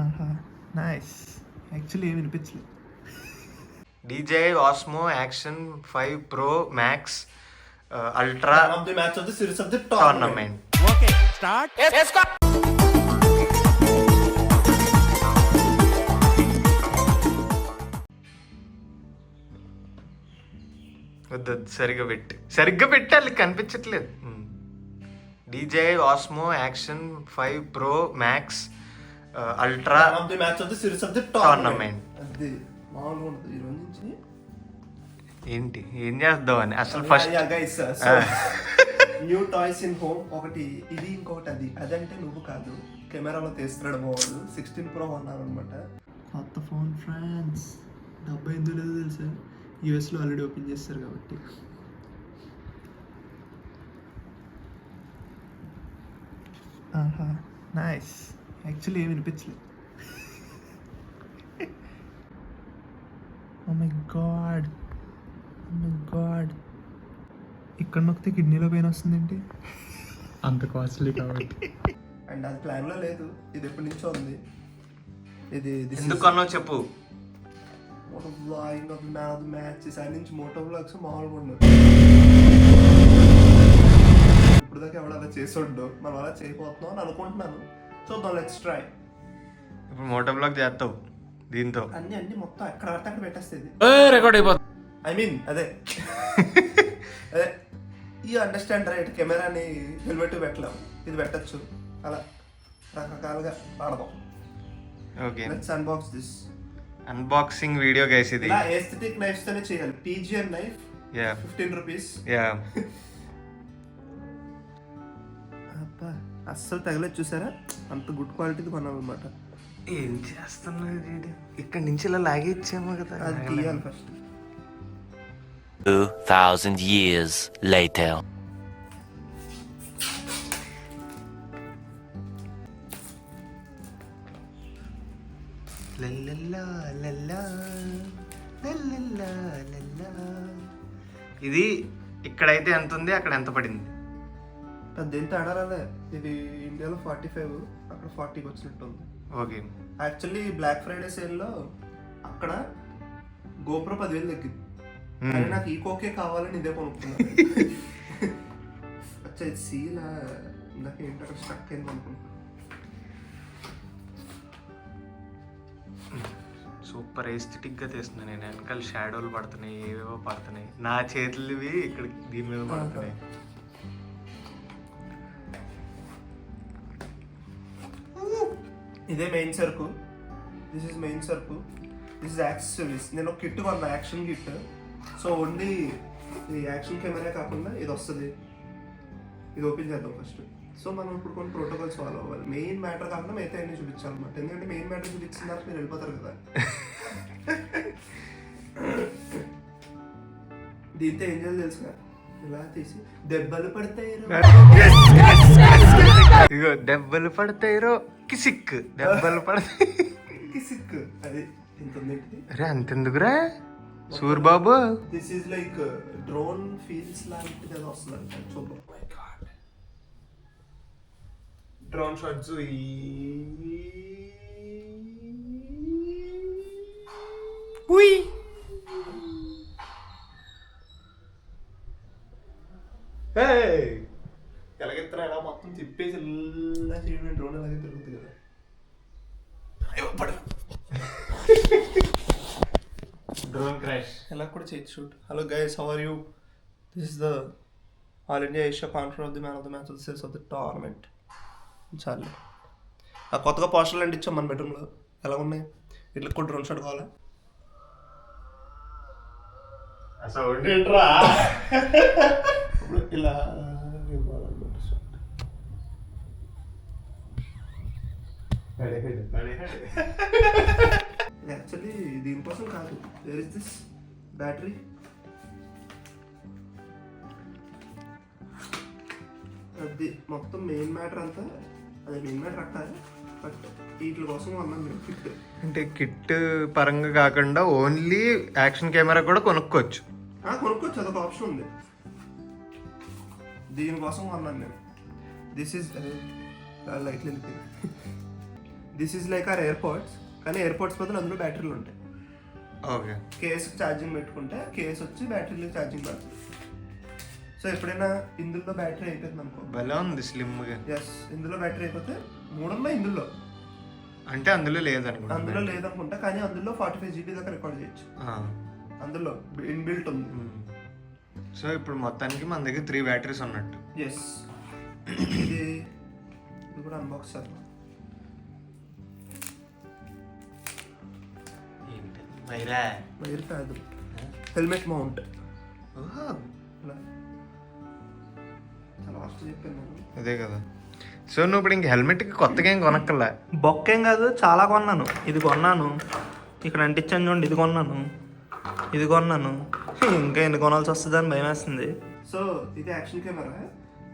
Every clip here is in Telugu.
ఆహా నైస్. యాక్చువల్లీ ఏమి వినిపించలేదు. DJI Osmo Action 5 Pro Max Ultra Man of the match of the series of the tournament. Okay, start. Let's go. వద్దు సరిగ్గా పెట్టాలి, కనిపించట్లేదు. DJI Osmo Action 5 Pro Max Ultra Man of the match of the series of the tournament. అది మామూలుగా ఉంటుంది ఈ రోజు నుంచి. ఏంటి ఏం చేద్దామని అసలు first guys new toys in home. ఒకటి ఇది, ఇంకొకటి అది. అదంటే నువ్వు కాదు, కెమెరాలో తీస్తున్నాడు బాగుండు. 16 Pro అన్నారు అనమాట. కొత్త ఫోన్ ఫ్రెండ్స్. డబ్బా ఎందుకు లేదో తెలుసా? యూఎస్లో ఆల్రెడీ ఓపెన్ చేస్తారు కాబట్టి. ఆహా నైస్. యాక్చువల్లీ ఏమి వినిపించలేదు. Oh my god, oh my god. ఇక్కడ నొక్కితే కిడ్నీలో పెయిన్ వస్తుందేంటి? అంత కాస్ట్లీ కాబట్టి. అండ్ అది ప్లాన్లో లేదు, ఇది ఎప్పటి నుంచో ఉంది. ఇది ఎందుకు అన్నో చెప్పు. Moto vlogging of man of the match side నుంచి మోటో వ్లాగ్స్ మామూలుగా ఉండదు. ఇప్పుడు దాకా ఎవడు అలా చేసి ఉండు, మనం అలా చేయబోతున్నాం అని అనుకుంటున్నాను. చూద్దాం, లెట్స్ ట్రై. ఇప్పుడు మోటో బ్లాగ్ చేస్తావు దీంతో. అన్ని మొత్తం ఎక్కడ పడితే అక్కడ పెట్టేస్తుంది. రికార్డ్ అయిపోతుంది. ఐ మీన్ అదే అదే ఈ అండర్స్టాండ్ రైట్. కెమెరాని హెల్మెట్ పెట్టలేము, ఇది పెట్టచ్చు. అలా రకరకాలుగా వాడదాం. Okay, let's unbox this. Unboxing video guys ఇది. ఇలా ఎస్థెటిక్ నైఫ్స్ తోనే చేయాలి. PGN knife, yeah 15 rupees. యా అబ్బా అస్సలు తగలేదు, చూసారా? అంత గుడ్ క్వాలిటీది కొనాలన్నమాట. ఏం చేస్తున్నది వీడియో? ఇక్కడ నుంచి ఇలా లాగేచ్చేమో కదా. అది తీయాలి ఫస్ట్. 2000 years later. లల్లల్లా, లల్లా, లల్లల్లా, లల్లా. ఇది ఇక్కడైతే ఎంత ఉంది, అక్కడ ఎంత పడింది? పెద్ద తేడా రాలే. ఇది ఇండియాలో 45, అక్కడ 40కి వచ్చినట్టు ఉంది. ఓకే. యాక్చువల్లీ బ్లాక్ ఫ్రైడే సేల్లో అక్కడ గోప్రో 10,000 తగ్గింది. కానీ నాకు ఈకోకే కావాలని ఇదే కొనుక్కున్నాను. అచ్చా ఇది సీలా ఇందాక ఏంటి అక్కడ స్టక్ అయింది అనుకుంటున్నాను. సూపర్ ఎస్థెటిక్ గా తీస్తున్నాను నేను. వెనకాల షాడోలు పడుతున్నాయి, ఏవేవో పడుతున్నాయి. నా చేతులవి ఇక్కడ దీని మీద పడుతున్నాయి. ఇదే మెయిన్ సరుకు. దిస్ ఇస్ మెయిన్ సరుకు. This is accessories. నేను ఒక కిట్ కొన్నా, యాక్షన్ కిట్. సో ఓన్లీ ఈ యాక్షన్ కెమెరా కాకుండా ఇది వస్తుంది. ఇది ఓపెన్ చేద్దాం ఫస్ట్. సో మనం ఇప్పుడు కొన్ని ప్రోటోకాల్స్ ఫాలో అవ్వాలి. మెయిన్ మ్యాటర్ కాకుండా మిగతా అన్ని చూపించాలన్నమాట. ఎందుకంటే మెయిన్ మ్యాటర్ చూపించిన తర్వాత మీరు వెళ్ళిపోతారు కదా. దీంతో ఏం చేయాలి తెలుసుగా? ఇలా తీసి దెబ్బలు పడతాయి, ఇగో దెబ్బలు పడతాయిరో కిసిక్, దెబ్బలు పడతాయి కిసిక్. అది ఇంత ఉంది. అరే అంతెందుకురా Surbabu? This is like drone feels లాంటిది ఏదో వస్తుంది. చూద్దాం. Drone shots. ఎలాగెత్తరా ఎలా మొత్తం తిప్పేసి ఇలా చేయడం. డ్రోన్ అలాగే తిరుగుతుంది కదా. డ్రోన్ క్రాష్ ఎలా కూడా చేయొచ్చు shoot. Hello guys, how are you? This is the all India Asia conference of the man of the match of the cells of the tournament. చాలు. ఆ కొత్తగా పోస్టర్లు అండి ఇచ్చాం మన బెడ్రూమ్లో. ఎలా ఉన్నాయి? ఇట్లా కూడా డ్రోన్ షాట్ కావాలా? ఇలా యాక్చువల్లీ దీనికోసం కాదు. Where is this battery? అది మొత్తం మెయిన్ మ్యాటర్ అంతా అదే మెయిన్ మ్యాటర్ అంటారు. బట్ వీటి కోసం అన్నాను నేను కిట్. అంటే కిట్ పరంగా కాకుండా ఓన్లీ యాక్షన్ కెమెరా కూడా కొనుక్కోవచ్చు. కొనుక్కోవచ్చు, అదొక ఆప్షన్ ఉంది. దీనికోసం అన్నాను నేను. This is light this is like our airports, కానీ ఎయిర్పోర్ట్స్ బదులు అందులో బ్యాటరీలు ఉంటాయి. ఓకే. కేసుకి ఛార్జింగ్ పెట్టుకుంటే కేసు వచ్చి బ్యాటరీలో ఛార్జింగ్ పడుతుంది. సో ఎప్పుడైనా ఇందులో బ్యాటరీ అయిపోతుంది అనుకో, భలే ఉంది స్లిమ్గా. ఎస్, ఇందులో బ్యాటరీ అయిపోతే 3 ఉన్నాయి ఇందులో. అంటే అందులో లేదనుకుంటా. అందులో లేదనుకుంటా, కానీ అందులో 45 GB దాకా రికార్డ్ చేయొచ్చు. అందులో ఇన్బిల్ట్ ఉంది. సో ఇప్పుడు మొత్తానికి మన దగ్గర 3 బ్యాటరీస్ ఉన్నట్టు. ఎస్. ఇది కూడా అన్బాక్స్ చేద్దాం. వైర్ కాదు, హెల్మెట్ మౌంట్. చాలా ఫస్ట్ చెప్పాను. అదే కదా. సో నువ్వు ఇప్పుడు ఇంక హెల్మెట్కి కొత్తగా ఏం కొనక్కర్లే. బొక్కేం కాదు, చాలా కొన్నాను. ఇది కొన్నాను, ఇక్కడ అంటించాను చూడండి, ఇది కొన్నాను, ఇది కొన్నాను. ఇంకా ఎన్ని కొనాల్సి వస్తుంది అని భయం వేస్తుంది. సో ఇది యాక్షన్ కెమెరా,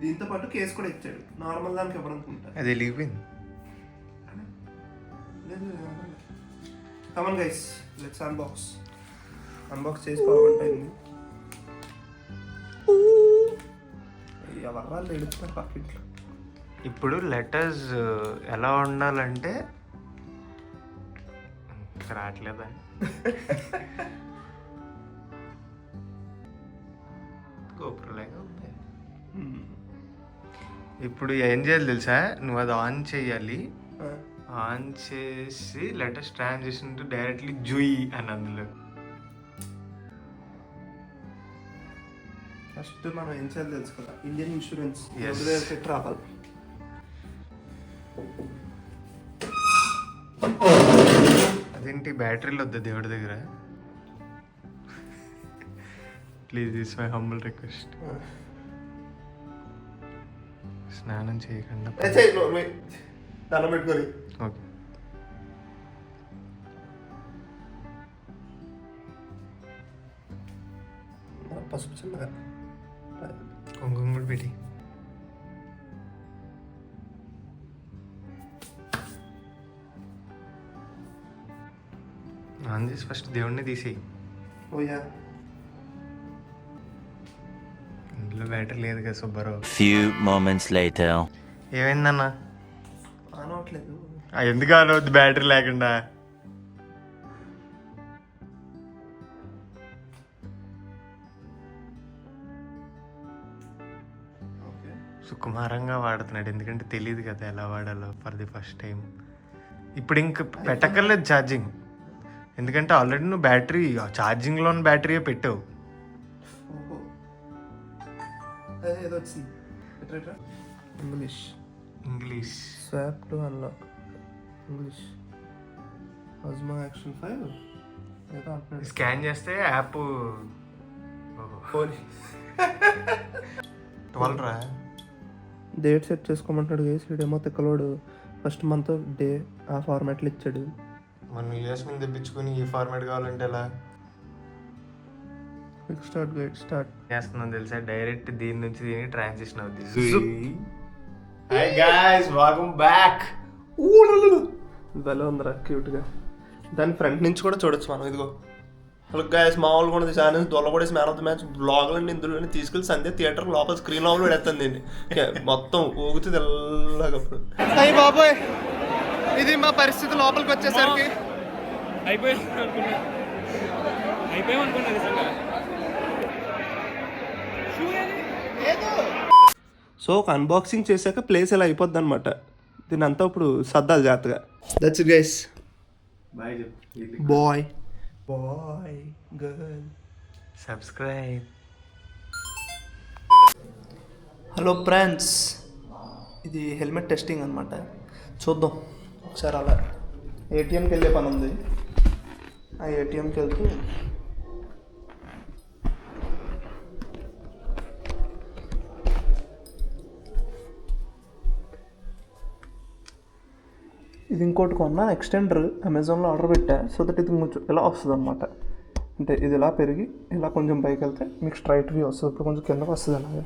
దీంతో పాటు కేసు కూడా ఇచ్చాడు. నార్మల్ దానికి ఇవ్వడనుకుంటా. అది వెళ్ళిపోయింది. కమన్ గైస్, లెట్స్ అన్బాక్స్ చేసుకోవాలంటే ఎవరు ఎడుతున్నారు పక్కింట్లో. ఇప్పుడు లెటర్స్ ఎలా ఉండాలంటే రావట్లేదా? గోపురలాగా ఉంది. ఇప్పుడు ఏం చేయాలి తెలుసా, నువ్వు అది ఆన్ చేయాలి. ఆన్ చేసి లెటర్స్ ట్రాన్సిషన్ టు డైరెక్ట్లీ జూయి అని అందులో. ఫస్ట్ మనం ఏం చేయాలి తెలుసు కదా, ఇండియన్ ఇన్సూరెన్స్ పెట్టి రావాలి. అదేంటి బ్యాటరీలు వద్దా దేవుడి దగ్గర? Please, it's my humble request. స్నానం చేయకుండా దండం పెట్టుకొని. ఓకే. పసుపు చిన్నగా కుంకుమ కూడా పెట్టి. ఆన్ చేసి ఫస్ట్ దేవుడిని తీసేయి. ఓయా, ఇందులో బ్యాటరీ లేదు కదా సుబ్బారావు. Few moments later. ఏమైందన్నా? ఆన్ అవ్వట్లేదు. ఎందుకు ఆన్ అవుద్ది బ్యాటరీ లేకుండా? సుకుమారంగా వాడుతున్నాడు, ఎందుకంటే తెలియదు కదా ఎలా వాడాలో ఫర్ ది ఫస్ట్ టైం. ఇప్పుడు ఇంక పెట్టక్కర్లేదు ఛార్జింగ్, ఎందుకంటే ఆల్రెడీ నువ్వు బ్యాటరీ ఛార్జింగ్లో ఉన్న బ్యాటరీయే పెట్టావు. ఏదో వచ్చింది. English swap to unlock English అజ్మా యాక్షన్ 5 ఏదో అంటున్నాడు. స్కాన్ చేస్తే యాప్ 12 రా. డేట్ సెట్ చేసుకోమంటాడు గైస్. వీడేమో తిక్కలోడు ఫస్ట్ మంత్ డే ఆ ఫార్మాట్లో ఇచ్చాడు. మనం యూఎస్ మీద తెప్పించుకుని ఈ ఫార్మాట్ కావాలంటే ఎలా స్టార్ట్ గైడ్ స్టార్ట్ చేస్తున్నాం తెలుసా? డైరెక్ట్ దీని నుంచి దీనికి ట్రాన్సిషన్ అవుతుంది. Hi guys, welcome back. భలే ఉందిరా క్యూట్గా. దాని ఫ్రంట్ నుంచి కూడా చూడొచ్చు మనం. ఇదిగో హలో గైస్, మామూలుగా ఉన్నది ఛానల్ దొల్లబడేసి మ్యాన్ ఆఫ్ ద మ్యాచ్ బ్లాగ్లన్నీ ఇందులో తీసుకెళ్ళి సంధ్య థియేటర్ లోపల స్క్రీన్ లోపల పెడతాను దీన్ని. మొత్తం ఊగుతుంది ఎల్లగప్పుడు. అయ్యి బాబోయ్, ఇది మా పరిస్థితి లోపలికి వచ్చేసరికి సో ఒక అన్బాక్సింగ్ చేశాక ప్లేస్ ఇలా అయిపోద్ది అనమాట. దీని అంతా ఇప్పుడు సర్దాలు జాగ్రత్తగా. That's it guys. బాయ్ చెప్పు. Bye bye girl. Subscribe. Hello friends, ఇది హెల్మెట్ టెస్టింగ్ అనమాట. చూద్దాం ఒకసారి. అలా ఏటీఎంకి వెళ్ళే పని ఉంది. ఆ ఏటీఎంకి వెళ్తూ ఇది ఇంకోటి కొన్నా, ఎక్స్టెండర్ అమెజాన్లో ఆర్డర్ పెట్టా. సో దట్ ఇది కొంచెం ఇలా వస్తుంది అనమాట. అంటే ఇది ఇలా పెరిగి ఇలా కొంచెం పైకి వెళ్తే మీకు స్ట్రైట్ వ్యూ వస్తుంది. ఇప్పుడు కొంచెం కిందకు వస్తుంది అలాగే.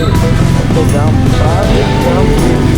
అంటే జామ్ ట్రాఫిక్ జామ్